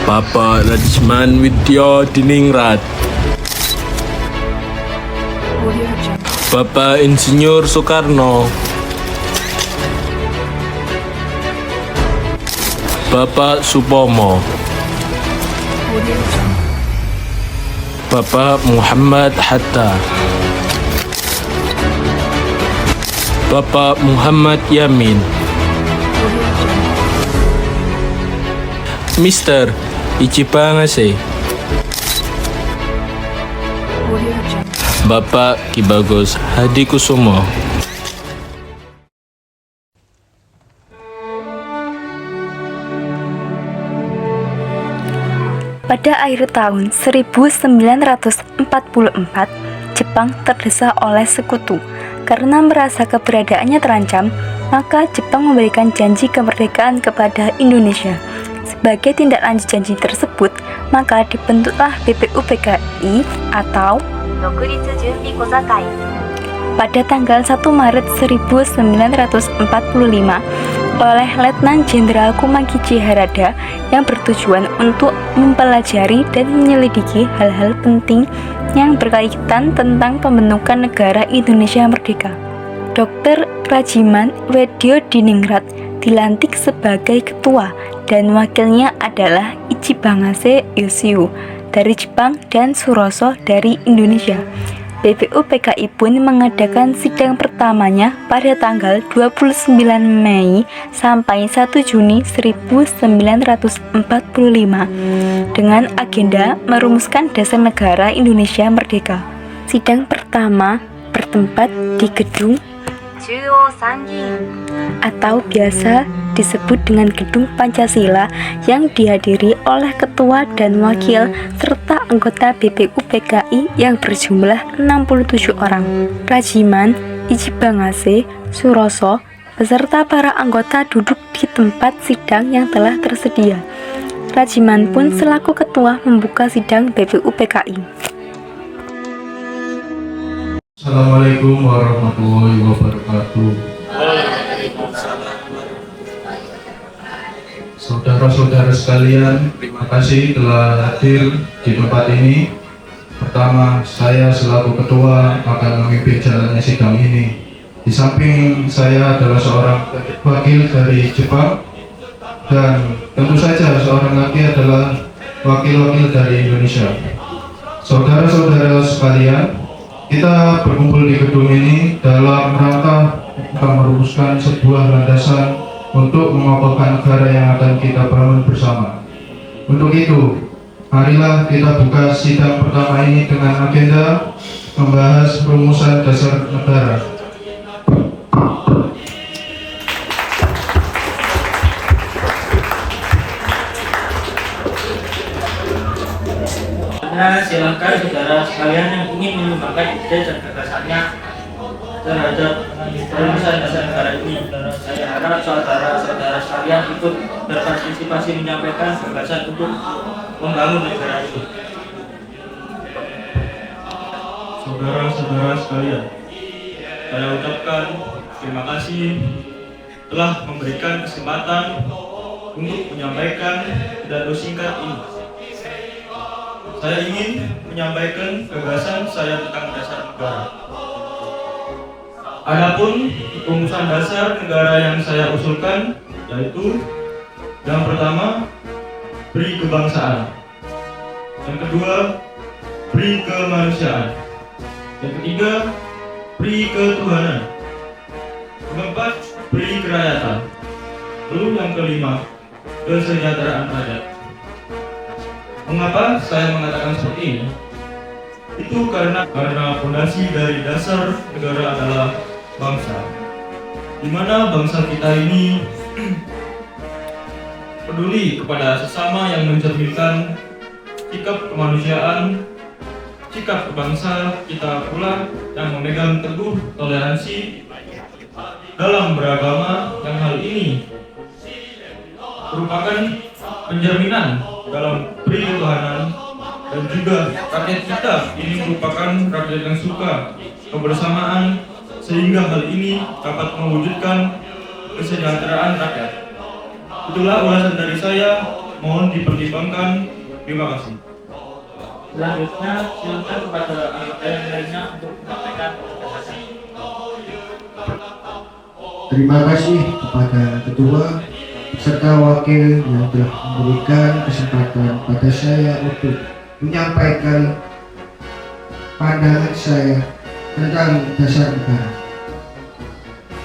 Bapak Lajman Widya Diningrat, Bapak Insinyur Soekarno, Bapak Supomo, Bapak Muhammad Hatta, Bapak Muhammad Yamin, Mister Ichibangase, Bapak Ki Bagus Hadikusumo. Pada akhir tahun 1944, Jepang terdesak oleh sekutu. Karena merasa keberadaannya terancam, maka Jepang memberikan janji kemerdekaan kepada Indonesia. Sebagai tindak lanjut janji tersebut, maka dibentuklah BPUPKI atau pada tanggal 1 Maret 1945 oleh Letnan Jenderal Kumagichi Harada yang bertujuan untuk mempelajari dan menyelidiki hal-hal penting yang berkaitan tentang pembentukan negara Indonesia Merdeka. Dr. Rajiman Wedyo Diningrat dilantik sebagai ketua dan wakilnya adalah Ichibangase Yoshio dari Jepang dan Suroso dari Indonesia. BPUPKI pun mengadakan sidang pertamanya pada tanggal 29 Mei sampai 1 Juni 1945 dengan agenda merumuskan dasar negara Indonesia Merdeka. Sidang pertama bertempat di gedung atau biasa disebut dengan Gedung Pancasila yang dihadiri oleh ketua dan wakil serta anggota BPUPKI yang berjumlah 67 orang. Rajiman, Ichibangase, Suroso, beserta para anggota duduk di tempat sidang yang telah tersedia. Rajiman pun selaku ketua membuka sidang BPUPKI. Assalamualaikum warahmatullahi wabarakatuh. Saudara-saudara sekalian, terima kasih telah hadir di tempat ini. Pertama, saya selaku ketua akan memimpin jalannya sidang ini. Di samping saya adalah seorang wakil dari Jepang dan tentu saja seorang lagi adalah wakil-wakil dari Indonesia. Saudara-saudara sekalian, kita berkumpul di gedung ini dalam rangka merumuskan sebuah landasan untuk mengokohkan negara yang akan kita bangun bersama. Untuk itu, marilah kita buka sidang pertama ini dengan agenda membahas rumusan dasar negara. Silakan saudara sekalian yang ingin menyumbangkan ide dan gagasannya terhadap rumusan dasar negara ini. Saya harap saudara-saudara sekalian ikut berpartisipasi menyampaikan gagasan untuk membangun negara ini. Saudara-saudara sekalian, saya ucapkan terima kasih telah memberikan kesempatan untuk menyampaikan pidato singkat ini. Saya ingin menyampaikan gagasan saya tentang dasar negara. Adapun rumusan dasar negara yang saya usulkan yaitu yang pertama, beri kebangsaan. Yang kedua, beri kemanusiaan. Yang ketiga, beri ketuhanan. Yang keempat, beri kerakyatan. Lalu yang kelima, kesejahteraan rakyat. Mengapa saya mengatakan seperti ini? Itu karena fondasi dari dasar negara adalah bangsa, di mana bangsa kita ini peduli kepada sesama yang mencerminkan sikap kemanusiaan, sikap bangsa kita pula yang memegang teguh toleransi dalam beragama, yang hal ini merupakan penjaminan dalam beri ketuhanan, dan juga rakyat kita ini merupakan rakyat yang suka kebersamaan, sehingga hal ini dapat mewujudkan kesejahteraan rakyat. Itulah ulasan dari saya. mohon dipertimbangkan. Terima kasih. Selanjutnya silakan kepada anggota yang lainnya untuk menyampaikan gagasan. Terima kasih kepada ketua serta wakil yang telah memberikan kesempatan pada saya untuk menyampaikan pandangan saya tentang dasar negara.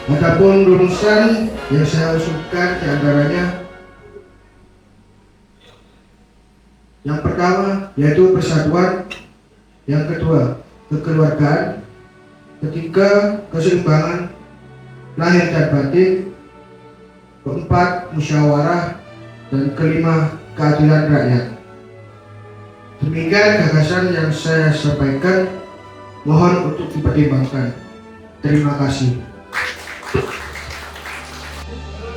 Adapun rumusan yang saya usulkan diantaranya yang pertama yaitu persatuan, yang kedua kekeluargaan, ketiga keseimbangan lahir dan batin, keempat musyawarah, dan kelima keadilan rakyat. Demikian gagasan yang saya sampaikan, mohon untuk dipertimbangkan. Terima kasih.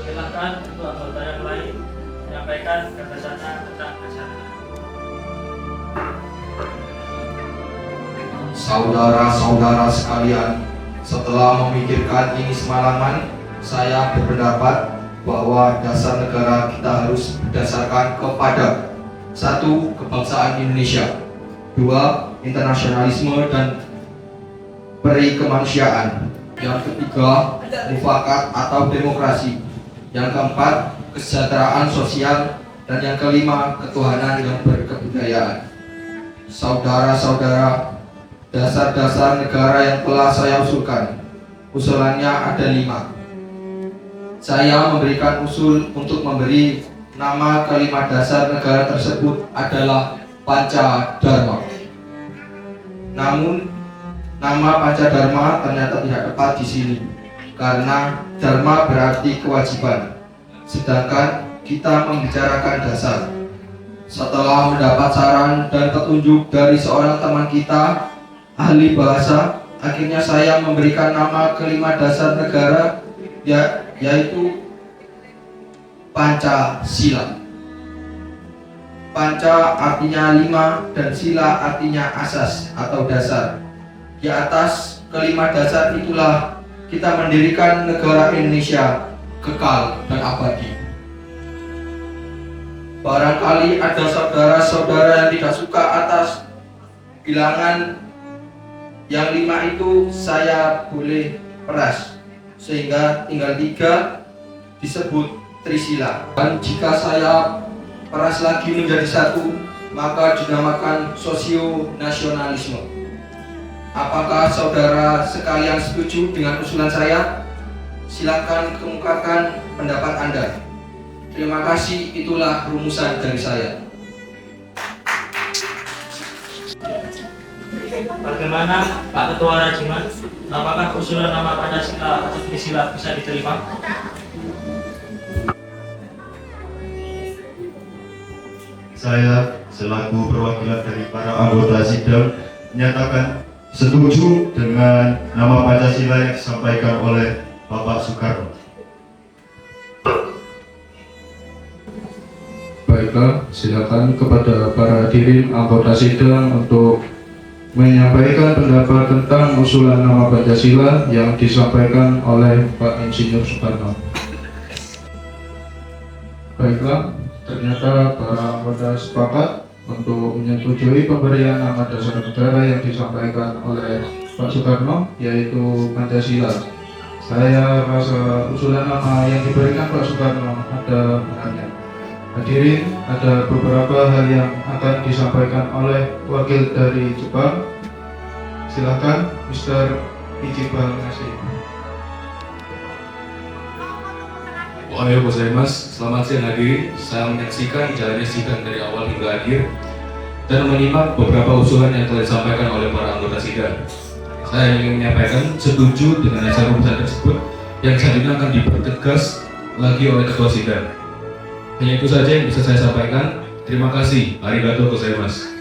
Silakan untuk anggota yang lain menyampaikan gagasannya tentang dasar. Saudara-saudara sekalian, setelah memikirkan ini semalaman, saya berpendapat bahwa dasar negara kita harus berdasarkan kepada 1. Kebangsaan Indonesia, 2. Internasionalisme dan perikemanusiaan, yang ketiga mufakat atau demokrasi, yang keempat kesejahteraan sosial, dan yang kelima ketuhanan yang berkebudayaan. Saudara-saudara, dasar-dasar negara yang telah saya usulkan, usulannya ada 5. Saya memberikan usul untuk memberi nama kelima dasar negara tersebut adalah Pancadharma. Namun nama Pancadharma ternyata tidak tepat di sini karena dharma berarti kewajiban, sedangkan kita membicarakan dasar. Setelah mendapat saran dan petunjuk dari seorang teman kita, ahli bahasa, akhirnya saya memberikan nama kelima dasar negara yaitu Pancasila. Panca artinya 5 dan sila artinya asas atau dasar. Di atas kelima dasar itulah kita mendirikan negara Indonesia kekal dan abadi. Barangkali ada saudara-saudara yang tidak suka atas bilangan yang 5 itu, saya boleh peras sehingga tinggal 3 disebut Trisila. Dan jika saya peras lagi menjadi 1, maka dinamakan sosio-nasionalisme. Apakah saudara sekalian setuju dengan usulan saya? Silakan kemukakan pendapat Anda. Terima kasih, itulah rumusan dari saya. Bagaimana Pak Ketua Rajiman? Apakah usulan nama Pancasila atau Trisila bisa diterima? Saya selaku perwakilan dari para anggota sidang menyatakan setuju dengan nama Pancasila yang disampaikan oleh Bapak Soekarno. Baiklah, silakan kepada para hadirin anggota sidang untuk menyampaikan pendapat tentang usulan nama Pancasila yang disampaikan oleh Pak Insinyur Soekarno. Baiklah, ternyata para anggota sepakat untuk menyetujui pemberian nama dasar negara yang disampaikan oleh Pak Soekarno, yaitu Pancasila. Saya rasa usulan nama yang diberikan Pak Soekarno ada benarnya. Hadirin, ada beberapa hal yang akan disampaikan oleh wakil dari Jepang. Silakan, Mr. Ichiban Nasi. Ohayou gozaimasu, selamat siang hadirin. Saya menyaksikan jalannya sidang dari awal hingga akhir dan menyimak beberapa usulan yang telah disampaikan oleh para anggota sidang. Saya ingin menyampaikan setuju dengan dasar rumusan tersebut yang saat ini akan dipertegas lagi oleh ketua sidang. Hanya itu saja yang bisa saya sampaikan. Terima kasih. Arigatou gozaimasu.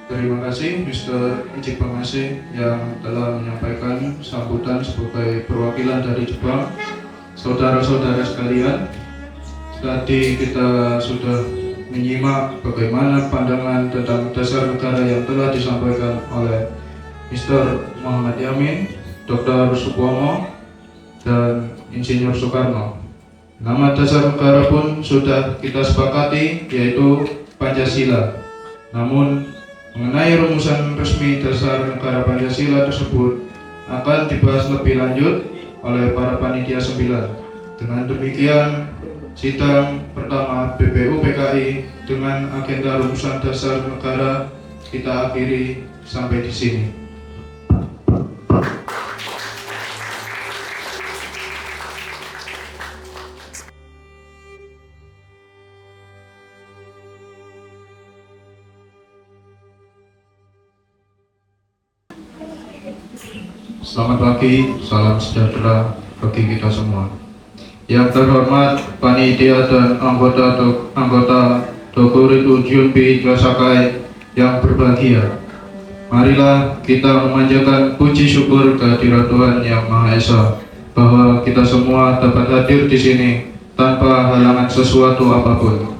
Terima kasih Mr. Ichiban Nasi yang telah menyampaikan sambutan sebagai perwakilan dari Jepang. Saudara-saudara sekalian, tadi kita sudah menyimak bagaimana pandangan tentang dasar negara yang telah disampaikan oleh Mr. Muhammad Yamin, Dr. Supomo, dan Insinyur Soekarno. Nama dasar negara pun sudah kita sepakati, yaitu Pancasila. Namun, mengenai rumusan resmi dasar negara Pancasila tersebut akan dibahas lebih lanjut oleh para panitia 9. Dengan demikian, sidang pertama BPUPKI dengan agenda rumusan dasar negara kita akhiri sampai di sini. Selamat pagi, salam sejahtera bagi kita semua. Yang terhormat panitia dan anggota Dokuritu Junbi Josakai yang berbahagia. Marilah kita memanjatkan puji syukur kehadirat Tuhan Yang Maha Esa bahwa kita semua dapat hadir di sini tanpa halangan sesuatu apapun.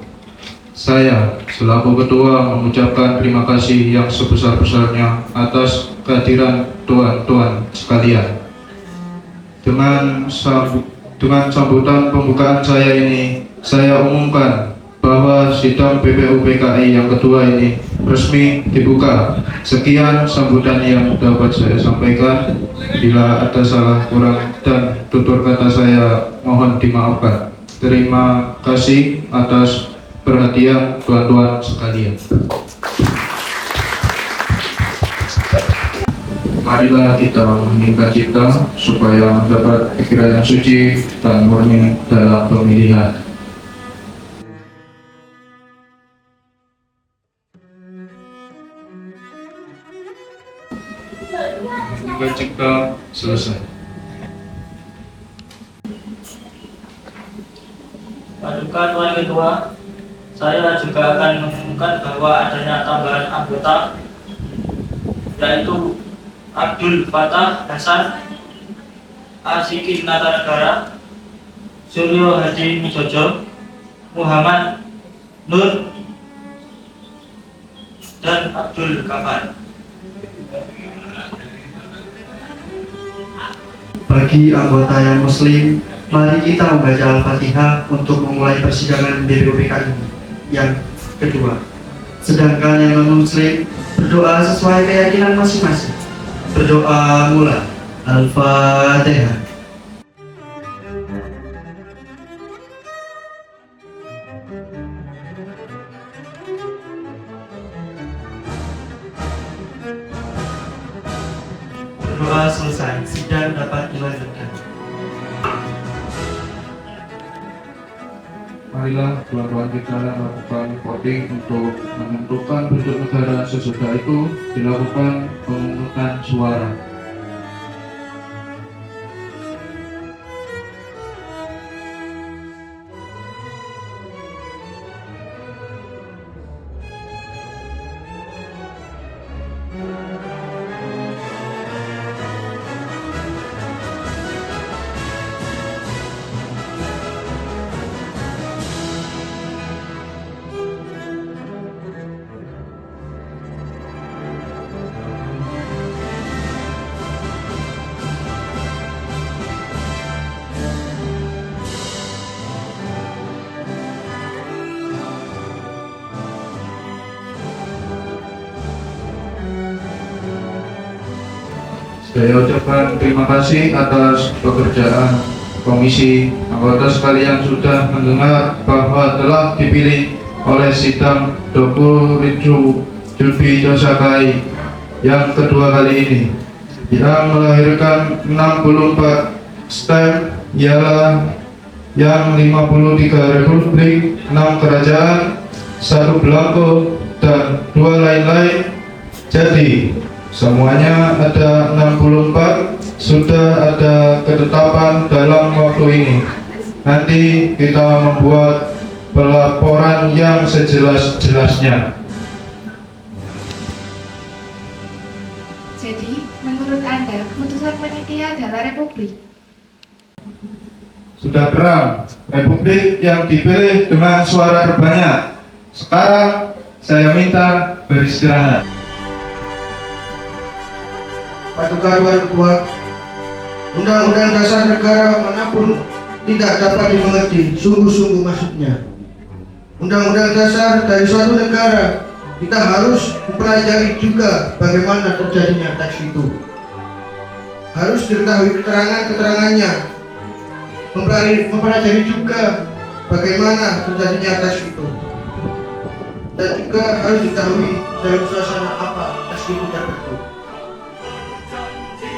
Saya selaku ketua mengucapkan terima kasih yang sebesar-besarnya atas kehadiran tuan-tuan sekalian. Dengan sambutan pembukaan saya ini, saya umumkan bahwa sidang BPUPKI yang kedua ini resmi dibuka. Sekian sambutan yang dapat saya sampaikan. Bila ada salah kurang dan tutur kata saya mohon dimaafkan. Terima kasih atas perhatian tuan-tuan sekalian. Marilah kita menginginkan cipta supaya mendapat pikiran yang suci dan murni dalam pemilihan. Menginginkan cipta selesai. Paduka Tuan Ketua, saya juga akan mengumumkan bahwa adanya tambahan anggota, yaitu Abdul Fatah Hasan, Asiki Nata Negara, Suryo Hadi Mijojo, Muhammad Nur, dan Abdul Kafar. Bagi anggota yang muslim, mari kita membaca Al-Fatihah untuk memulai persidangan BPUPKI yang kedua. Sedangkan yang non-muslim berdoa sesuai keyakinan masing-masing. Berdoa mulai. Al-Fatihah. Berdoa selesai, sidang dapat dilanjutkan. Marilah tuan-tuan kita melakukan voting untuk menentukan bentuk negara. Sesudah itu dilakukan pemungutan suara. Saya ucapkan terima kasih atas pekerjaan komisi. Anggota sekalian sudah mendengar bahwa telah dipilih oleh sidang Dokuritu Junbi Josakai yang kedua kali ini, yang melahirkan 64 stem, ialah yang 53 republik, 6 kerajaan, 1 belangko, dan 2 lain-lain. Jadi semuanya ada 64. Sudah ada ketetapan dalam waktu ini. Nanti kita membuat pelaporan yang sejelas-jelasnya. Jadi, menurut Anda, keputusan panitia adalah republik? Sudah terang, republik yang dipilih dengan suara terbanyak. Sekarang saya minta beristirahat. Paduka Tuan Ketua, Undang-Undang Dasar Negara manapun tidak dapat dimengerti sungguh-sungguh maksudnya. Undang-undang dasar dari suatu negara kita harus mempelajari juga bagaimana terjadinya teks itu. Harus diketahui keterangan-keterangannya, mempelajari juga bagaimana terjadinya teks itu, dan juga harus diketahui dalam suasana apa teks itu terbentuk.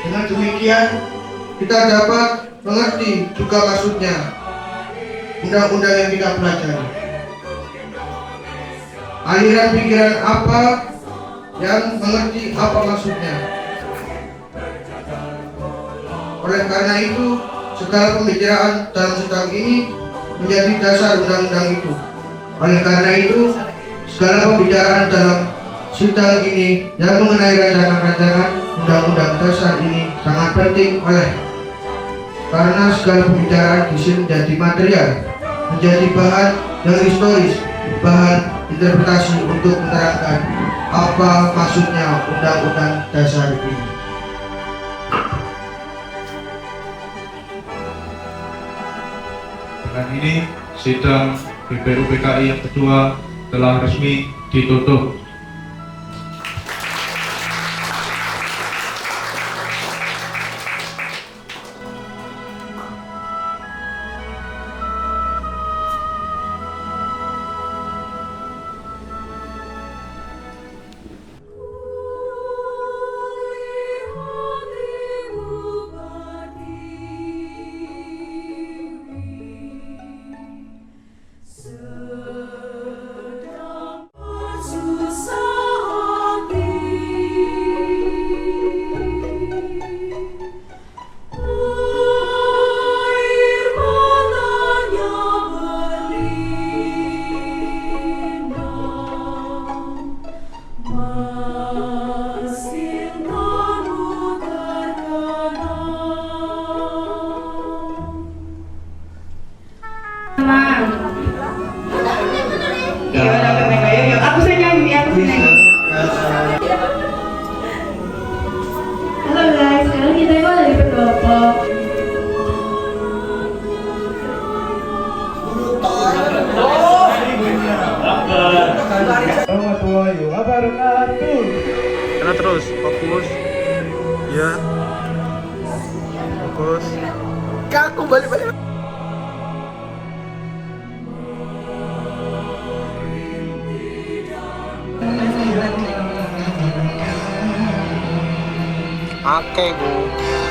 Dengan demikian kita dapat mengerti juga maksudnya undang-undang yang kita pelajari. Aliran pikiran apa yang mengerti apa maksudnya. Oleh karena itu, segala pembicaraan dalam sidang ini menjadi dasar undang-undang itu. Oleh karena itu, segala pembicaraan dalam sidang ini yang mengenai rancangan-rancangan undang-undang dasar ini sangat penting karena segala pembicaraan di sini menjadi material, menjadi bahan yang historis, bahan interpretasi untuk menerangkan apa maksudnya undang-undang dasar ini. Dengan ini, sidang BPUPKI yang kedua telah resmi ditutup. Aku sih nyanyi, aku sih nyanyi. Halo guys, sekarang kita mau dari pendopo. Karena terus fokus, ya, fokus. Kaku balik-balik. Oke, Bu.